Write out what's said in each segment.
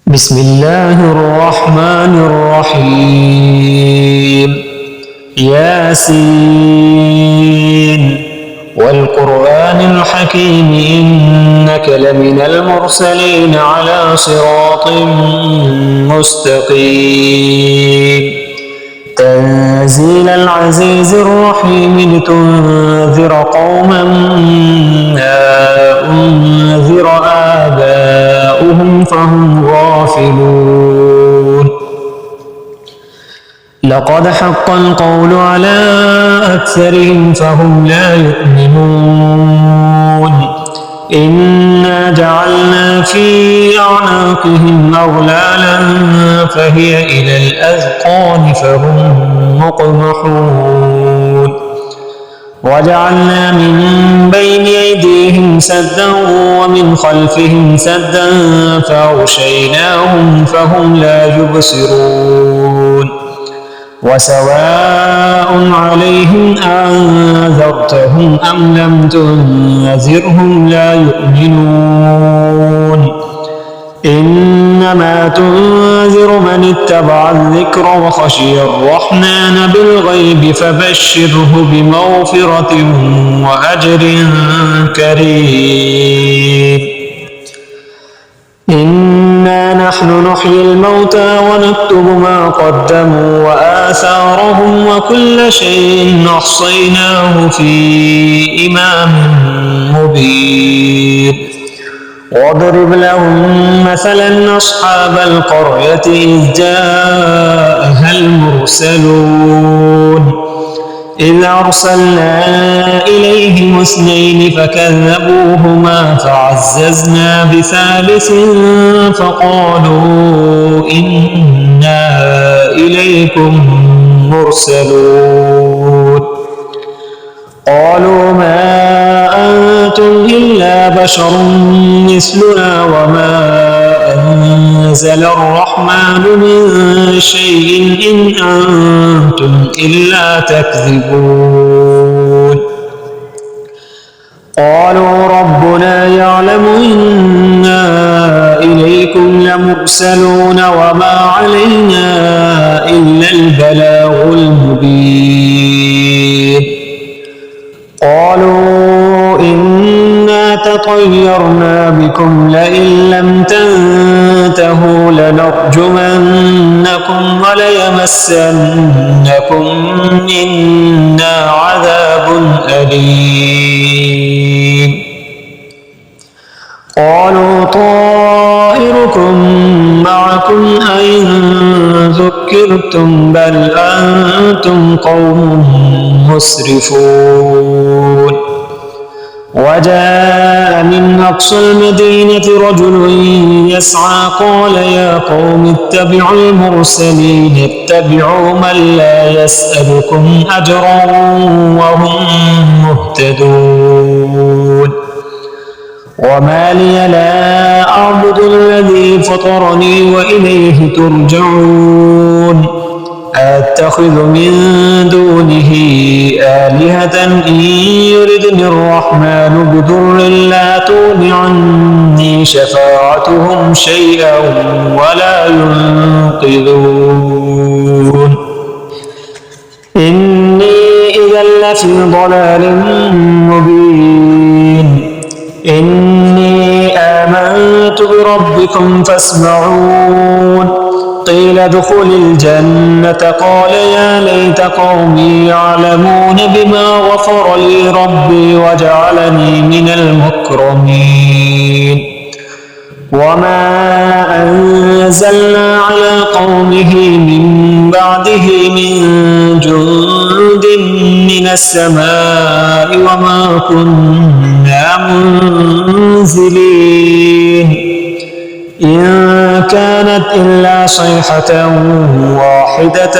بسم الله الرحمن الرحيم ياسين والقرآن الحكيم إنك لمن المرسلين على صراط مستقيم تنزيل العزيز الرحيم لتنذر قوما ما أنذر آباؤهم فهم غافلون لقد حق القول على أكثرهم فهم لا يؤمنون إنا جعلنا في أعناقهم أغلالا فهي إلى الأذقان فهم مقمحون وجعلنا من بين أيديهم سدا ومن خلفهم سدا فأغشيناهم فهم لا يبصرون وسواء عليهم أنذرتهم أم لم تنذرهم لا يؤمنون إنما تنذر من اتبع الذكر وخشي الرحمن بالغيب فبشره بمغفرة وأجر كريم إنا نحن نحيي الموتى ونكتب ما قدموا وآثارهم وكل شيء أحصيناه في إمام مبين واضرب لهم مثلا أصحاب القرية إذ جاءها المرسلون إذ أرسلنا إليهم اثنين فكذبوهما فعززنا بثالث فقالوا إنا إليكم مرسلون قالوا ما أنتم إلا بشر مثلنا وما أنزل الرحمن من شيء إن أنتم إلا تكذبون قالوا ربنا يعلم إنا إليكم لمرسلون وما علينا إلا البلاغ المبين قالوا إنا تطيرنا بكم لئن لم تنتهوا لنرجمنكم وليمسنكم منا عذاب أليم قالوا طائركم معكم أئن ذكرتم بل أنتم قوم مسرفون وجاء من أقصى المدينة رجل يسعى قال يا قوم اتبعوا المرسلين اتبعوا من لا يسألكم أجرا وهم مهتدون وما لي لا أعبد الذي فطرني وإليه ترجعون أتخذ من دونه آلهة إن يردني الرحمن بضر لا تغن عني شفاعتهم شيئا ولا ينقذون إني إذا لفي ضلال مبين إني آمنت بربكم فاسمعون قيل ادخل الجنة قال يا ليت قومي يعلمون بما غفر لي ربي وجعلني من المكرمين وما أنزلنا على قومه من بعده من جند من السماء وما كنا منزلين إن كانت إلا صيحة واحدة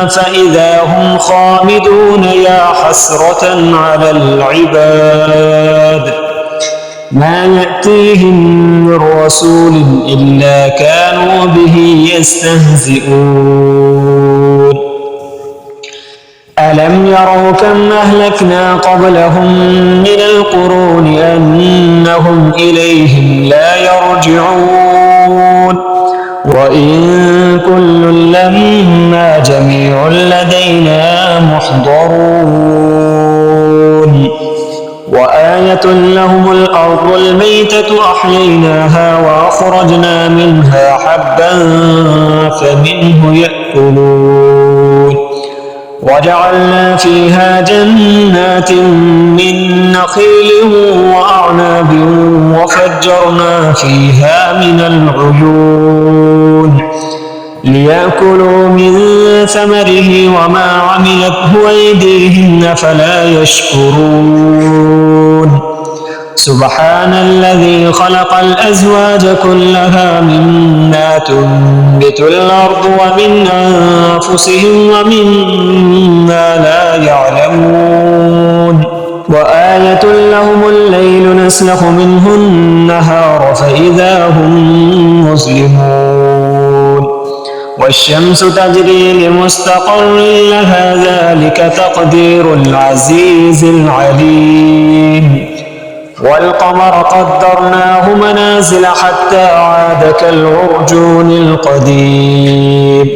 فإذا هم خامدون يا حسرة على العباد ما يأتيهم من رسول إلا كانوا به يستهزئون ألم يروا كم أهلكنا قبلهم من القرون أنهم إليهم لا يرجعون وإن كل لما جميع لدينا محضرون وآية لهم الأرض الميتة أحييناها وأخرجنا منها حبا فمنه يأكلون وجعلنا فيها جنات من نخيل وأعناب وفجرنا فيها من العيون ليأكلوا من ثمره وما عملته أيديهم فلا يشكرون سبحان الذي خلق الأزواج كلها مما تنبت الأرض ومن أنفسهم ومما لا يعلمون وآية لهم الليل نسلخ منه النهار فإذا هم مظلمون والشمس تجري لمستقر لها ذلك تقدير العزيز العليم والقمر قدرناه منازل حتى عاد كالعرجون القديم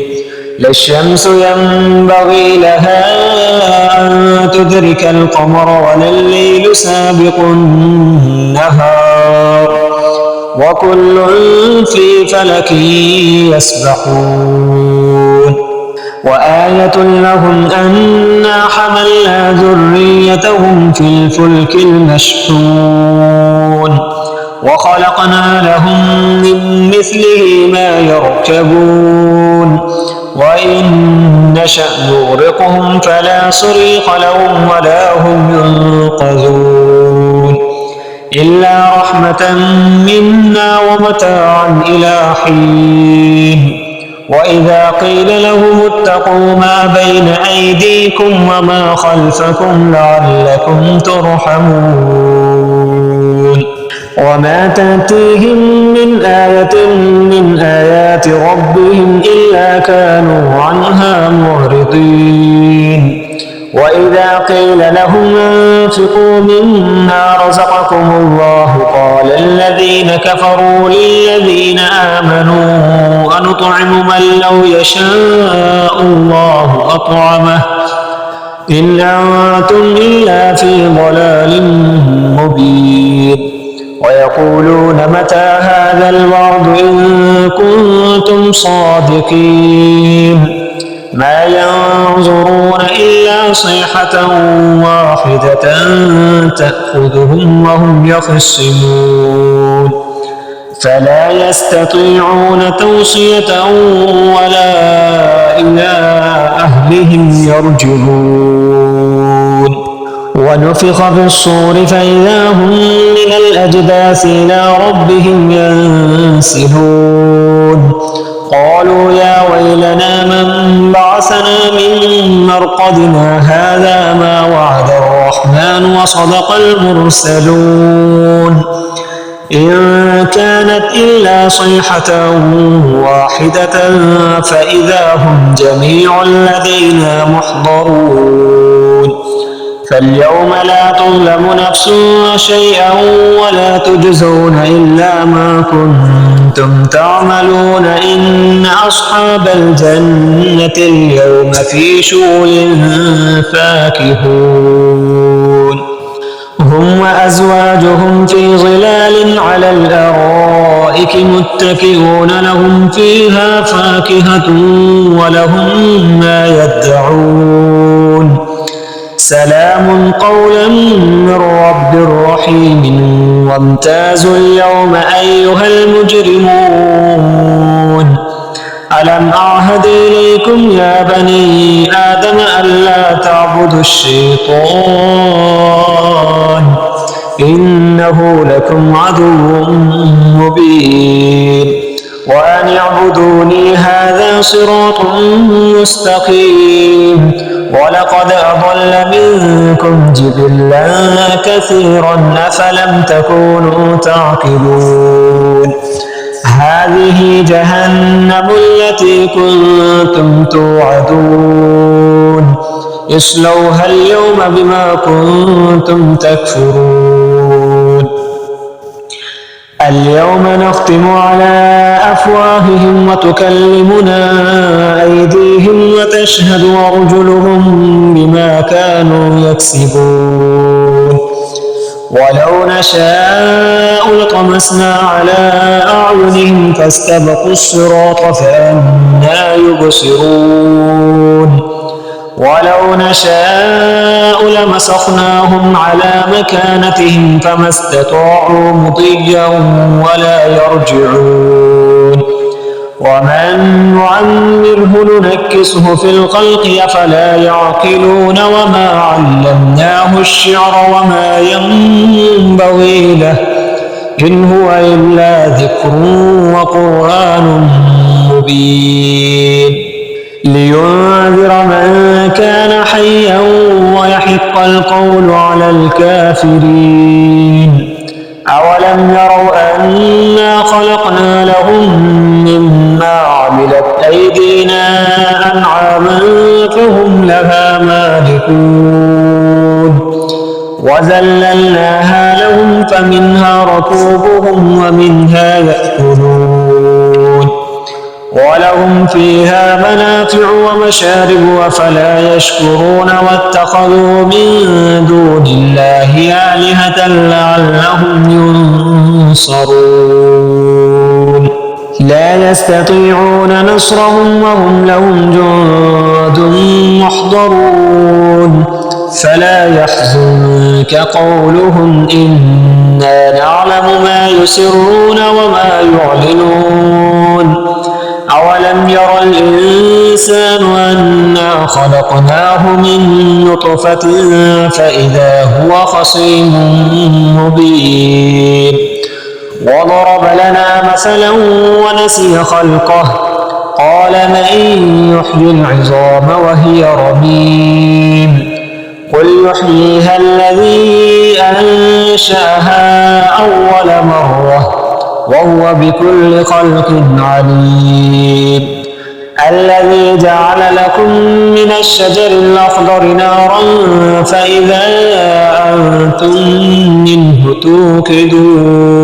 لا الشمس ينبغي لها أن تدرك القمر ولا الليل سابق النهار وكل في فلك يسبحون وآية لهم أنا حملنا ذريتهم في الفلك المشحون وخلقنا لهم من مثله ما يركبون وإن نشأ نغرقهم فلا صريخ لهم ولا هم ينقذون إلا رحمة منا ومتاعا إلى حين وإذا قيل لهم اتقوا ما بين أيديكم وما خلفكم لعلكم ترحمون وما تأتيهم من آية من آيات ربهم إلا كانوا عنها معرضين وإذا قيل لهم انفقوا مما رزقكم الله قال الذين كفروا للذين آمنوا أنطعم من لو يشاء الله أطعمه إن أنتم إلا في ضلال مبين ويقولون متى هذا الوعد إن كنتم صادقين ما ينظرون إلا صيحة واحدة تأخذهم وهم يخصمون فلا يستطيعون توصية ولا إلى أهلهم يرجعون ونفخ في الصور فإذا هم من الأجداث إلى ربهم ينسلون قالوا يا ويلنا من بعثنا من مرقدنا هذا ما وعد الرحمن وصدق المرسلون إن كانت إلا صيحة واحدة فإذا هم جميع لدينا محضرون فاليوم لا تظلم نفس شيئا ولا تجزون إلا ما كنتم تعملون إن أصحاب الجنة اليوم في شغل فاكهون هم وأزواجهم في ظلال على الأرائك متكئون لهم فيها فاكهة ولهم ما يدعون سلام قولا من رب رحيم وامتازوا اليوم أيها المجرمون ألم أعهد إليكم يا بني آدم ألا تعبدوا الشيطان إنه لكم عدو مبين وأن اعبدوني هذا صراط مستقيم ولقد أضل منكم جبلا كثيرا أفلم تكونوا تعقلون هذه جهنم التي كنتم توعدون اصلوها اليوم بما كنتم تكفرون اليوم نختم على أفواههم وتكلمنا أيديهم وتشهد أرجلهم بما كانوا يكسبون ولو نشاء لطمسنا على أعينهم فاستبقوا الصراط فأنى يبصرون ولو نشاء لمسخناهم على مكانتهم فما استطاعوا مضيا ولا يرجعون ومن نعمره ننكسه في الخلق أفلا يعقلون وما علمناه الشعر وما ينبغي له إن هو إلا ذكر وقرآن مبين لينذر من كان حيا ويحق القول على الكافرين أولم يروا أنا خلقنا لهم مما عملت أيدينا أنعاما فهم لها مالكون وذللناها لهم فمنها ركوبهم ومنها يأكلون ولهم فيها منافع ومشارب أفلا يشكرون واتخذوا من دون الله آلهة لعلهم ينصرون لا يستطيعون نصرهم وهم لهم جند محضرون فلا يحزنك قولهم إنا نعلم ما يسرون وما يعلنون أولم ير الإنسان أنا خلقناه من نطفة فإذا هو خصيم مبين وضرب لنا مثلا ونسي خلقه قال من يحيي العظام وهي رميم قل يحييها الذي أنشأها أول مرة وهو بكل خلق عليم الذي جعل لكم من الشجر الأخضر نارا فإذا أنتم منه توقدون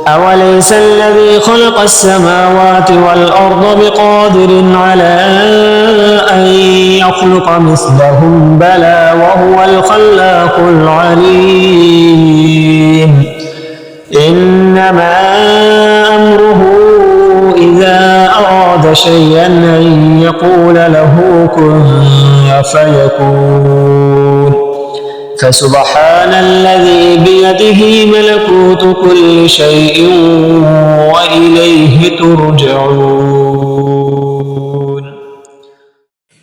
أوليس الذي خلق السماوات والأرض بقادر على أن يخلق مثلهم بلى وهو الخلاق العليم إنما أمره إذا أراد شيئا أن يقول له كن فيكون فسبحان الذي بيده ملكوت كل شيء وإليه ترجعون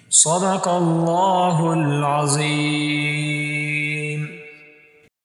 صدق الله العظيم.